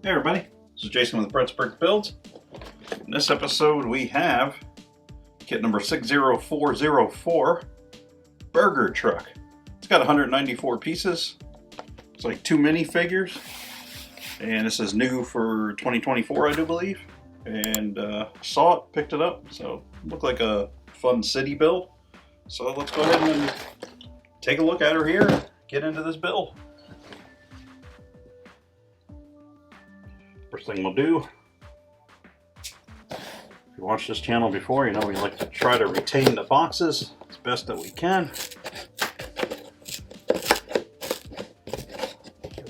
Hey everybody, this is Jason with Brett's Brick Builds. In this episode we have kit number 60404, Burger Truck. It's got 194 pieces. It's like 2 minifigures. And this is new for 2024, I do believe. And saw it, picked it up, so it looked like a fun city build. So let's go ahead and take a look at her here and get into this build. First thing we'll do, if you watched this channel before, you know we like to try to retain the boxes as best that we can.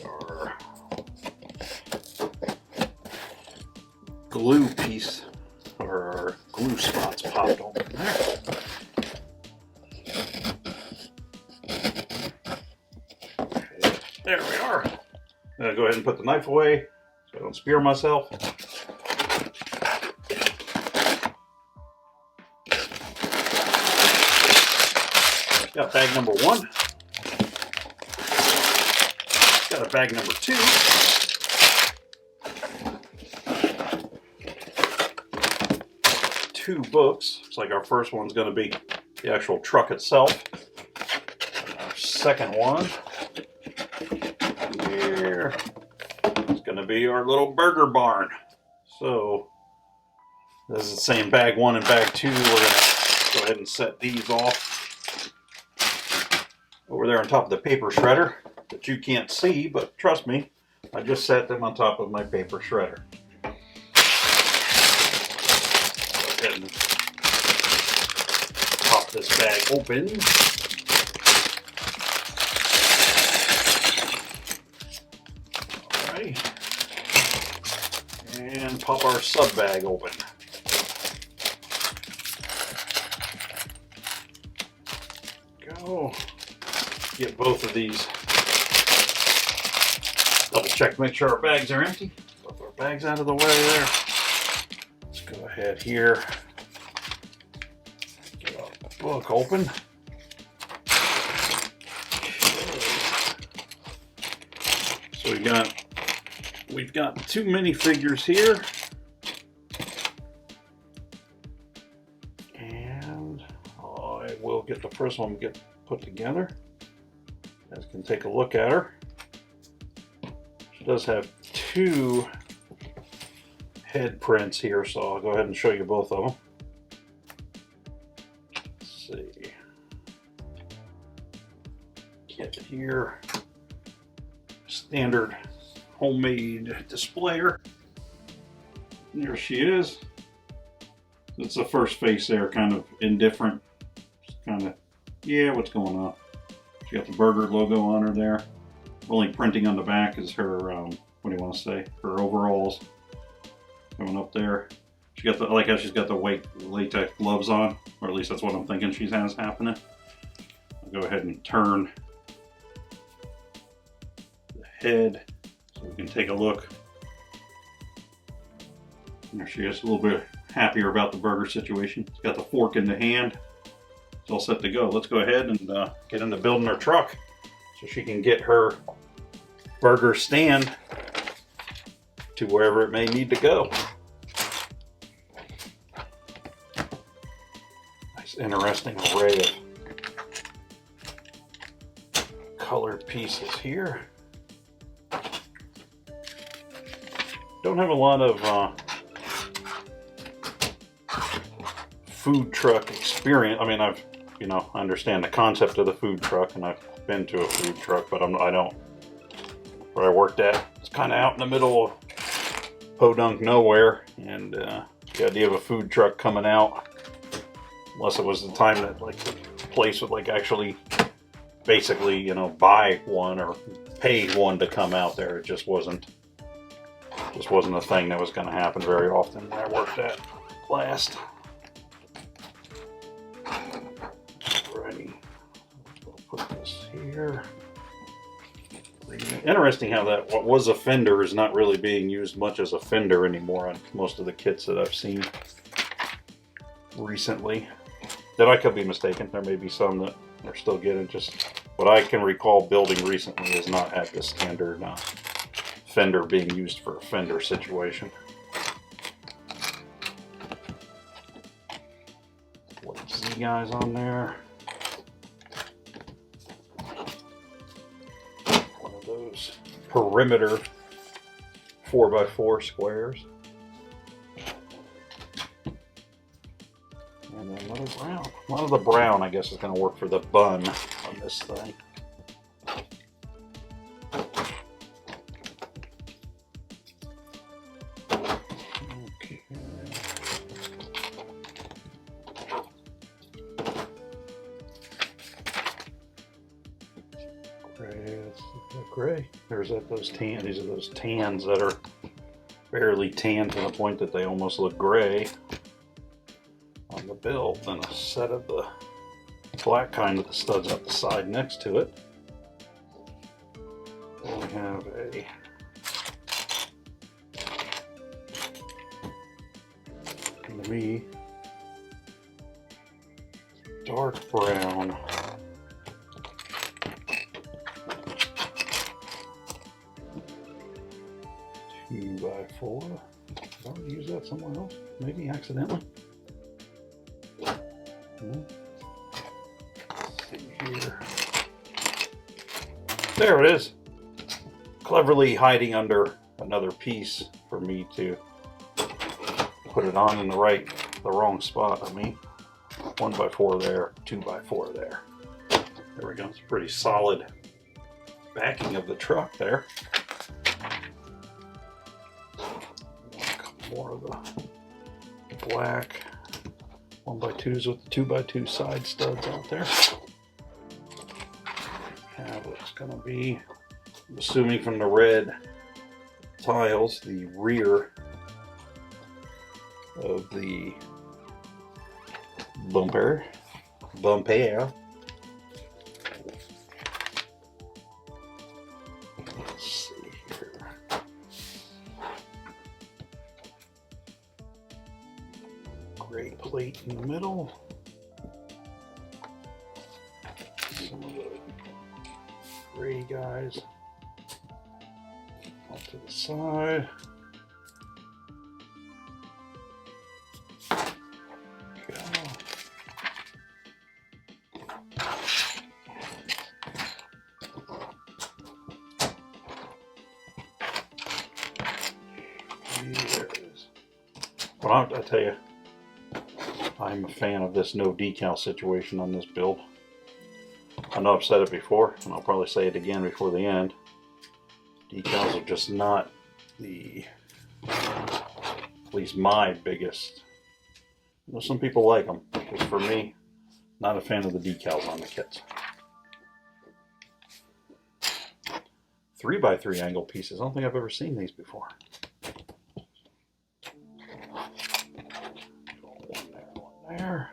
Our glue piece, or our glue spots popped open there. Okay, there we are. I'm going to go ahead and put the knife away so I don't spear myself. Got bag number 1. Got a bag number 2. Two books. Looks like our first one's going to be the actual truck itself. Our second one here is going to be our little burger barn. So this is the same bag 1 and bag 2. We're going to go ahead and set these off over there on top of the paper shredder that you can't see, but trust me, I just set them on top of my paper shredder. Go ahead and pop this bag open. Alright. And pop our sub bag open. Go. Get both of these. Double check to make sure our bags are empty. Both our bags out of the way there. Let's go ahead here. Get our book open. So we've got 2 minifigures here. And I will get the first one put together. You guys can take a look at her. She does have 2 head prints here, so I'll go ahead and show you both of them. Let's see. Get here. Standard homemade displayer. There she is. It's the first face there, kind of indifferent. Just kind of, yeah, what's going on? She got the burger logo on her there. Only printing on the back is her, what do you want to say? Her overalls going up there. She got the, I like how she's got the white latex gloves on, or at least that's what I'm thinking she has happening. I'll go ahead and turn the head so we can take a look. There she is, a little bit happier about the burger situation. She's got the fork in the hand. It's all set to go. Let's go ahead and get into building her truck so she can get her burger stand to wherever it may need to go. Nice interesting array of colored pieces here. Don't have a lot of food truck experience. I mean, I understand the concept of the food truck, and I've been to a food truck, but I don't. Where I worked at, it's kind of out in the middle of podunk nowhere, and the idea of a food truck coming out, unless it was the time that like the place would like actually, basically, buy one or pay one to come out there, it just wasn't a thing that was going to happen very often when I worked at last. Put this here. Interesting how that what was a fender is not really being used much as a fender anymore on most of the kits that I've seen recently. That I could be mistaken. There may be some that are still getting, just what I can recall building recently has not had the standard fender being used for a fender situation. Z guys on there. One of those perimeter 4x4 squares. And then another brown. A lot of the brown, I guess, is going to work for the bun on this thing. Okay. Gray. There's those tan. These are those tans that are barely tan to the point that they almost look gray on the build. Then a set of the black kind with the studs up the side next to it. Then we have a to me dark brown. 2x4. Did I already use that somewhere else? Maybe accidentally. Let's see here. There it is. Cleverly hiding under another piece for me to put it on in the wrong spot. I mean, 1x4 there, 2x4 there. There we go. It's a pretty solid backing of the truck there. More of the black 1x2s with the 2x2 side studs out there. Have what's going to be, I'm assuming from the red tiles, the rear of the bumper. Let's see here. Gray plate in the middle. Some of the gray guys off to the side. Well, I tell you, I'm a fan of this no decal situation on this build. I know I've said it before, and I'll probably say it again before the end. Decals are just not at least my biggest. You know, some people like them, because for me, not a fan of the decals on the kits. 3x3 angle pieces. I don't think I've ever seen these before. There.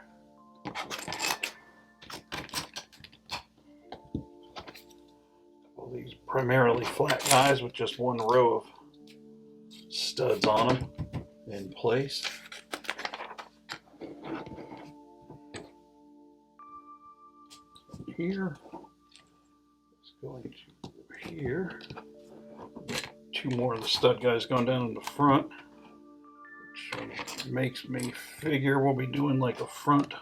All these primarily flat guys with just one row of studs on them in place. Here, it's going to here. Two more of the stud guys going down in the front. Which makes me figure we'll be doing like a front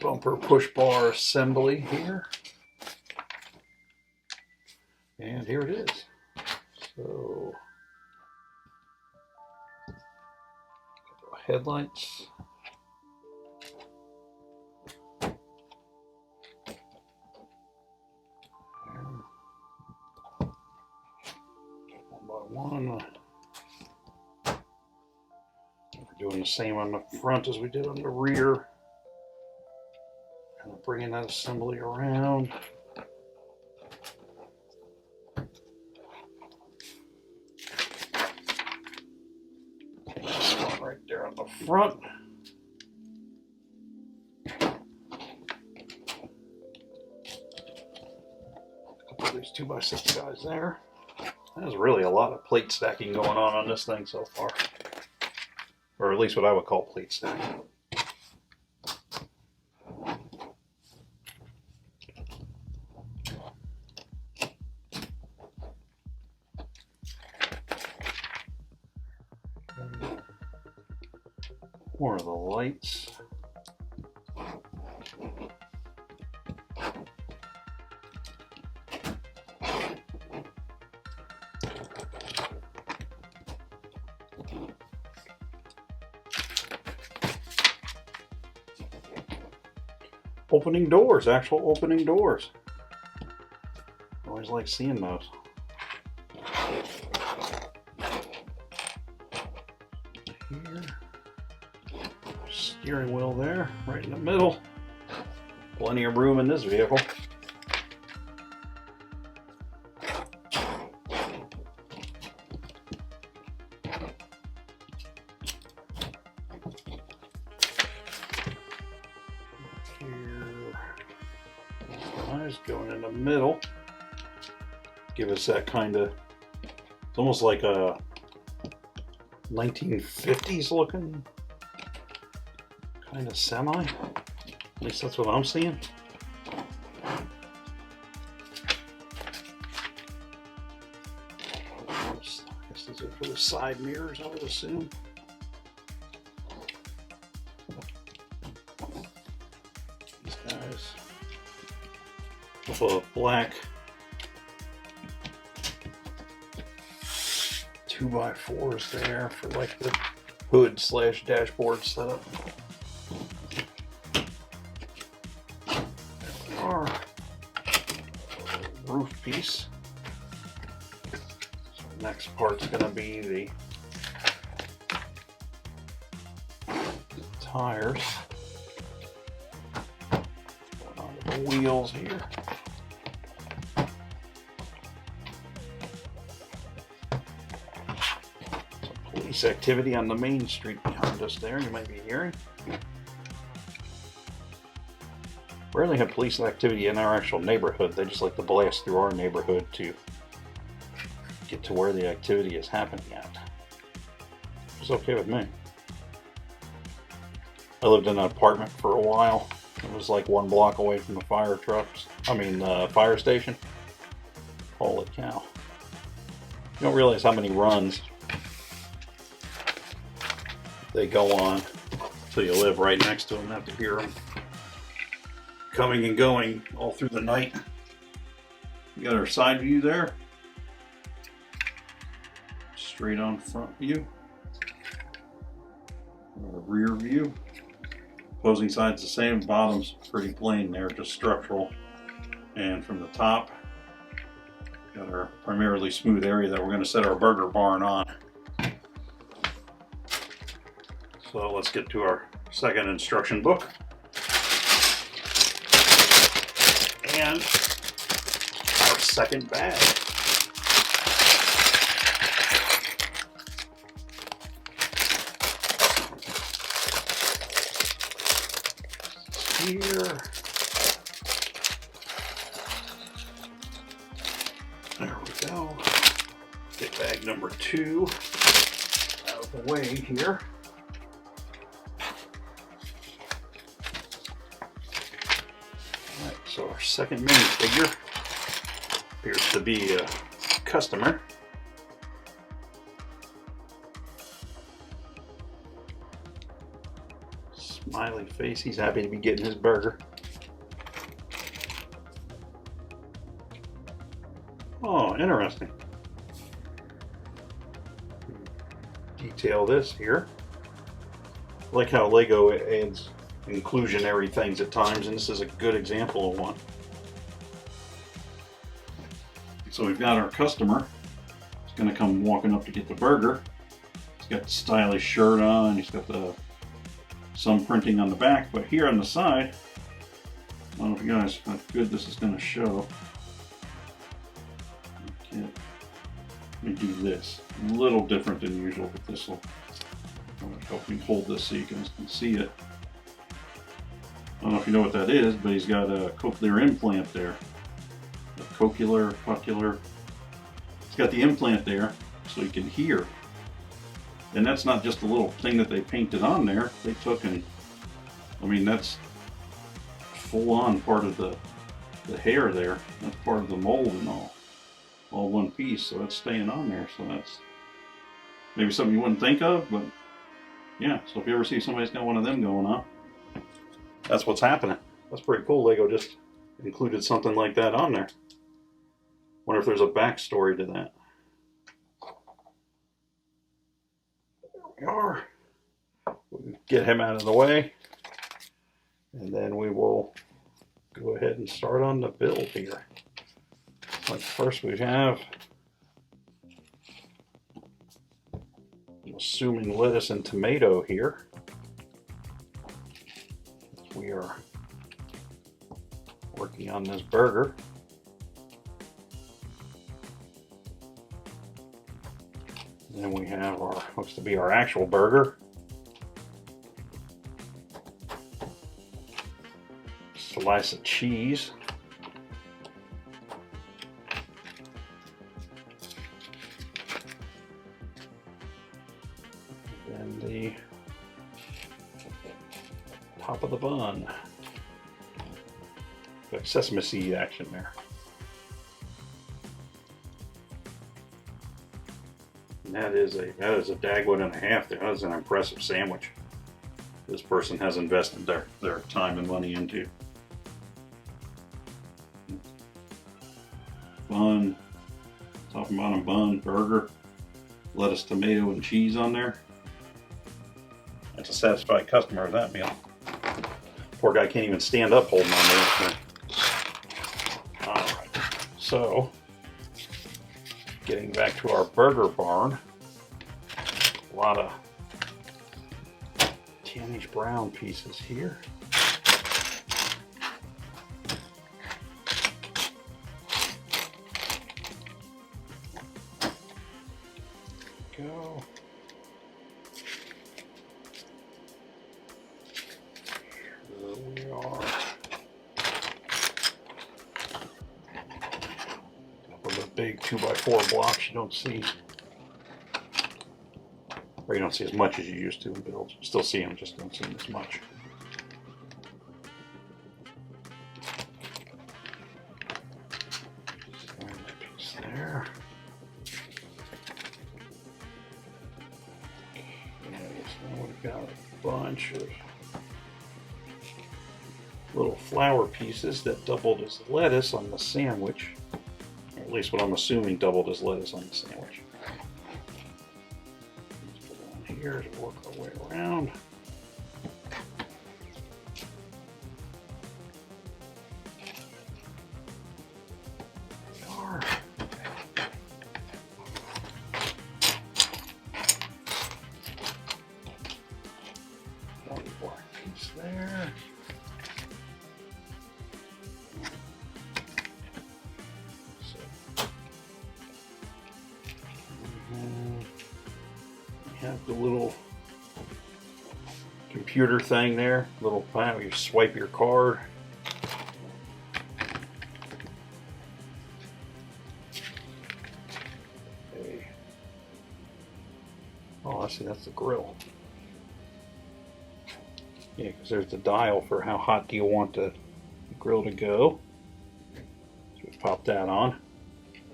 bumper push bar assembly here. And here it is. So, headlights. And one by one. Doing the same on the front as we did on the rear. Kind of bringing that assembly around. This one right there on the front. A couple of these 2x6 guys there. There's really a lot of plate stacking going on this thing so far. Or at least what I would call plate stacking. More of the lights. Opening doors, actual opening doors. Always like seeing those. Here. Steering wheel there, right in the middle. Plenty of room in this vehicle. Eyes going in the middle. Give us that kind of, it's almost like a 1950s looking kind of semi. At least that's what I'm seeing. I guess these are for the side mirrors, I would assume. These guys. Couple of black 2x4s there for like the hood / dashboard setup. Our roof piece. So next part's going to be the tires. Going on to the wheels here. Police activity on the main street behind us there, you might be hearing. Rarely have police activity in our actual neighborhood. They just like to blast through our neighborhood to get to where the activity is happening at. It's okay with me. I lived in an apartment for a while. It was like 1 block away from the fire trucks. Fire station. Holy cow. You don't realize how many runs they go on until you live right next to them and have to hear them coming and going all through the night. We got our side view there. Straight on front view. Our rear view. Opposing side's the same, bottom's pretty plain there, just structural. And from the top, got our primarily smooth area that we're going to set our burger barn on. So let's get to our second instruction book. And our second bag. Here. There we go. Get bag number 2 out of the way here. So our second minifigure appears to be a customer. Smiley face, he's happy to be getting his burger. Oh, interesting. Detail this here. I like how Lego adds inclusionary things at times, and this is a good example of one. So we've got our customer. He's going to come walking up to get the burger. He's got the stylish shirt on. He's got some printing on the back, but here on the side, I don't know if you guys how good this is going to show. Okay. Let me do this. A little different than usual, but this will help me hold this so you guys can see it. I don't know if you know what that is, but he's got a cochlear implant there. A cochlear. He's got the implant there so he can hear. And that's not just a little thing that they painted on there. They took and, that's full on part of the hair there. That's part of the mold and all one piece. So that's staying on there. So that's maybe something you wouldn't think of, but Yeah, so if you ever see somebody's got one of them going on, that's what's happening. That's pretty cool. Lego just included something like that on there. Wonder if there's a backstory to that. There we are. We'll get him out of the way, and then we will go ahead and start on the build here. Like first we have, I'm assuming, lettuce and tomato here. We are working on this burger. And then we have our, looks to be our actual burger. Slice of cheese. And then the top of the bun. Like sesame seed action there. And that is a dagwood and a half there. That is an impressive sandwich this person has invested their time and money into. Bun, top and bottom bun, burger, lettuce, tomato, and cheese on there. That's a satisfied customer of that meal. Poor guy can't even stand up holding on to this thing. Alright, so getting back to our burger barn, a lot of tannish brown pieces here. Go. Here we are. Couple of big 2x4 blocks you don't see, or you don't see as much as you used to in builds. You still see them, just don't see them as much. Piece there. We've got a bunch of little flour pieces that doubled as lettuce on the sandwich. Or at least what I'm assuming doubled as lettuce on the sandwich. Let's put it on here to work our way around. One black piece there. Have the little computer thing there, little panel, you swipe your card. Okay. Oh, I see, that's the grill. Yeah, because there's the dial for how hot do you want the grill to go. So we pop that on.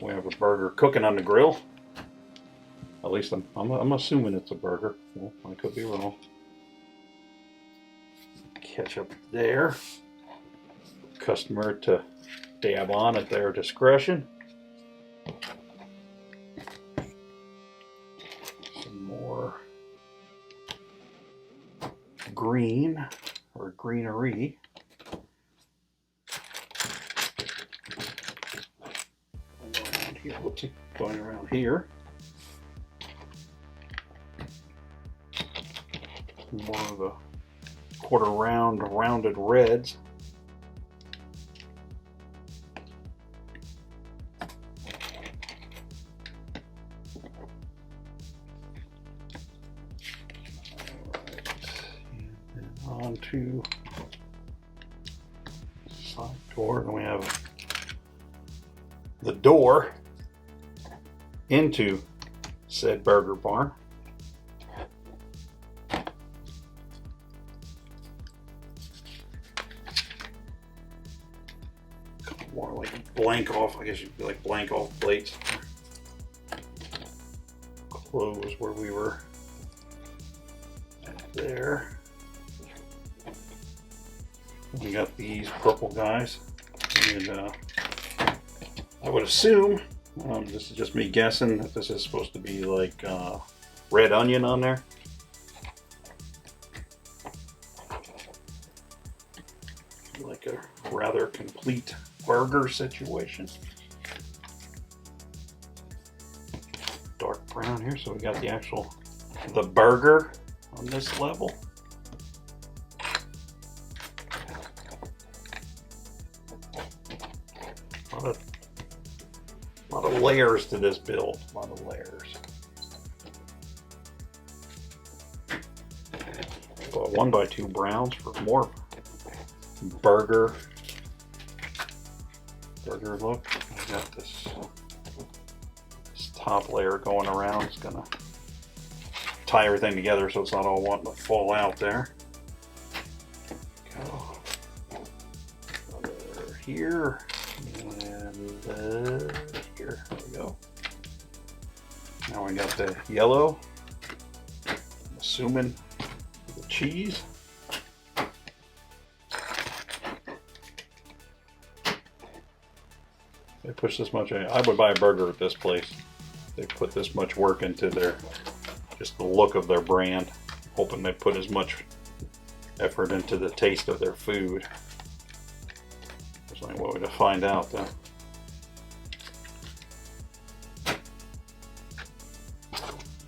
We have a burger cooking on the grill. At least I'm assuming it's a burger. Well, I could be wrong. Ketchup there. Customer to dab on at their discretion. Some more green or greenery. Around here. Whoops, going around here. More of the quarter rounded reds. And on to side door, and we have the door into said burger barn. More like blank off, I guess you'd be like blank off plates. Close where we were at. there. We got these purple guys, and I would assume, this is just me guessing, that this is supposed to be like red onion on there. Like a rather complete burger situation. Dark brown here, so we got the burger on this level. A lot of layers to this build. A lot of layers. So 1x2 browns for more burger look. I got this top layer going around. It's gonna tie everything together so it's not all wanting to fall out there. Go over here and here. There we go. Now we got the yellow. I'm assuming the cheese. They push this much. I would buy a burger at this place. They put this much work into just the look of their brand, hoping they put as much effort into the taste of their food. There's only one way to find out, though.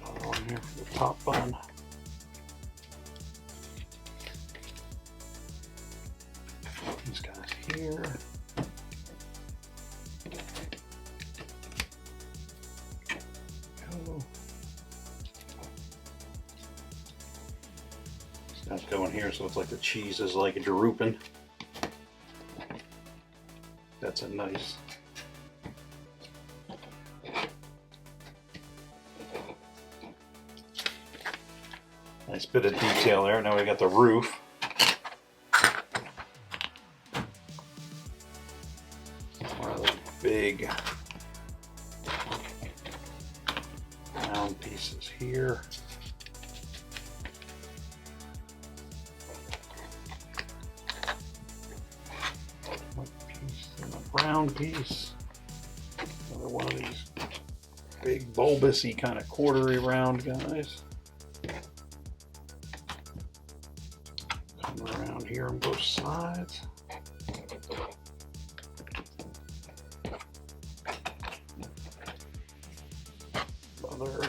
Another one here for the top bun. These guys here. That's going here, so it's like the cheese is like drooping. That's a nice. Nice bit of detail there. Now we got the roof. One of the big round pieces here. Brown piece. Another one of these big bulbousy kind of quartery round guys. Come around here on both sides. Other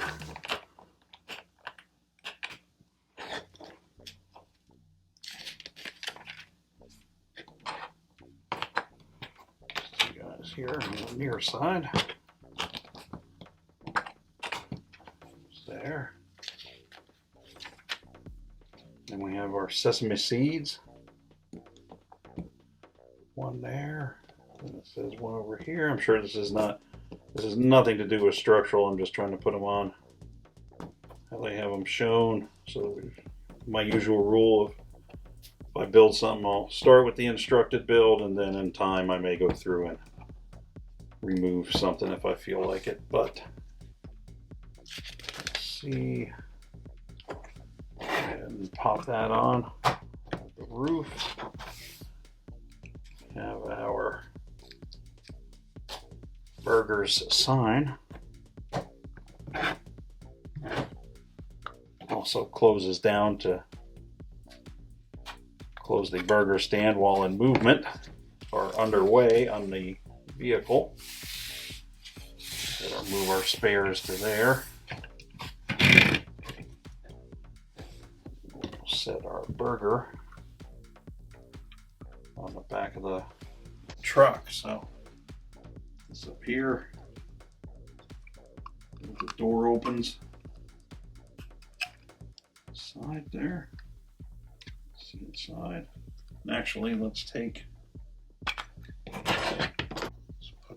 here on the near side. There. Then we have our sesame seeds. One there. And it says one over here. I'm sure this is nothing to do with structural. I'm just trying to put them on how they have them shown. So my usual rule of if I build something, I'll start with the instructed build, and then in time I may go through and remove something if I feel like it. But let's see, and pop that on the roof. Have our burgers sign. Also closes down to close the burger stand while in movement or underway on the vehicle. We'll move our spares to there. We'll set our burger on the back of the truck. So this up here, the door opens. Side there. See inside. And actually, let's put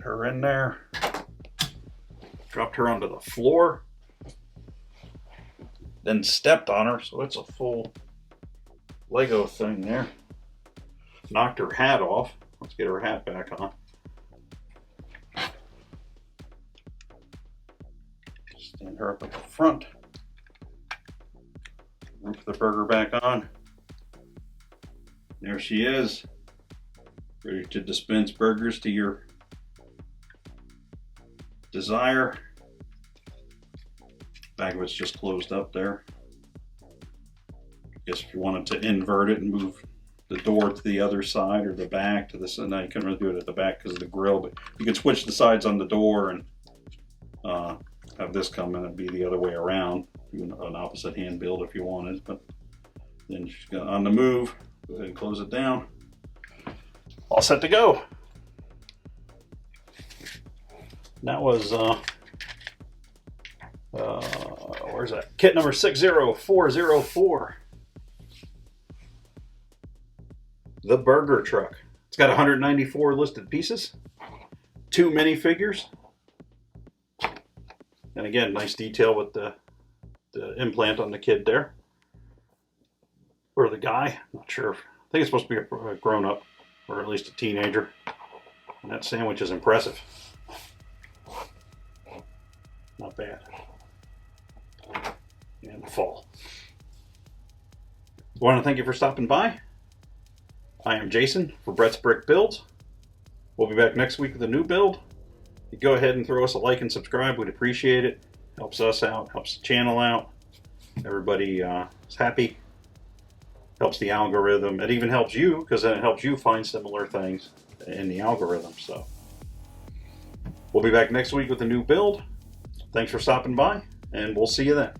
her in there. Dropped her onto the floor. Then stepped on her, so it's a full Lego thing there. Knocked her hat off. Let's get her hat back on. Stand her up at the front. Put the burger back on. There she is, ready to dispense burgers to your desire. Back of it's just closed up there. Guess if you wanted to invert it and move the door to the other side or the back to this, now you couldn't really do it at the back because of the grill, but you could switch the sides on the door and have this come in and be the other way around, an opposite hand build if you wanted. But then she's got on the move. Go ahead and close it down. All set to go. That was where's that? Kit number 60404. The burger truck. It's got 194 listed pieces, 2 minifigures, and again, nice detail with the implant on the kid there, or the guy. Not sure. I think it's supposed to be a grown-up, or at least a teenager. And that sandwich is impressive. Not bad. And the fall. I want to thank you for stopping by. I am Jason for Brett's Brick Builds. We'll be back next week with a new build. You go ahead and throw us a like and subscribe. We'd appreciate it. Helps us out, helps the channel out. Everybody is happy. Helps the algorithm. It even helps you, because then it helps you find similar things in the algorithm. So we'll be back next week with a new build. Thanks for stopping by, and we'll see you then.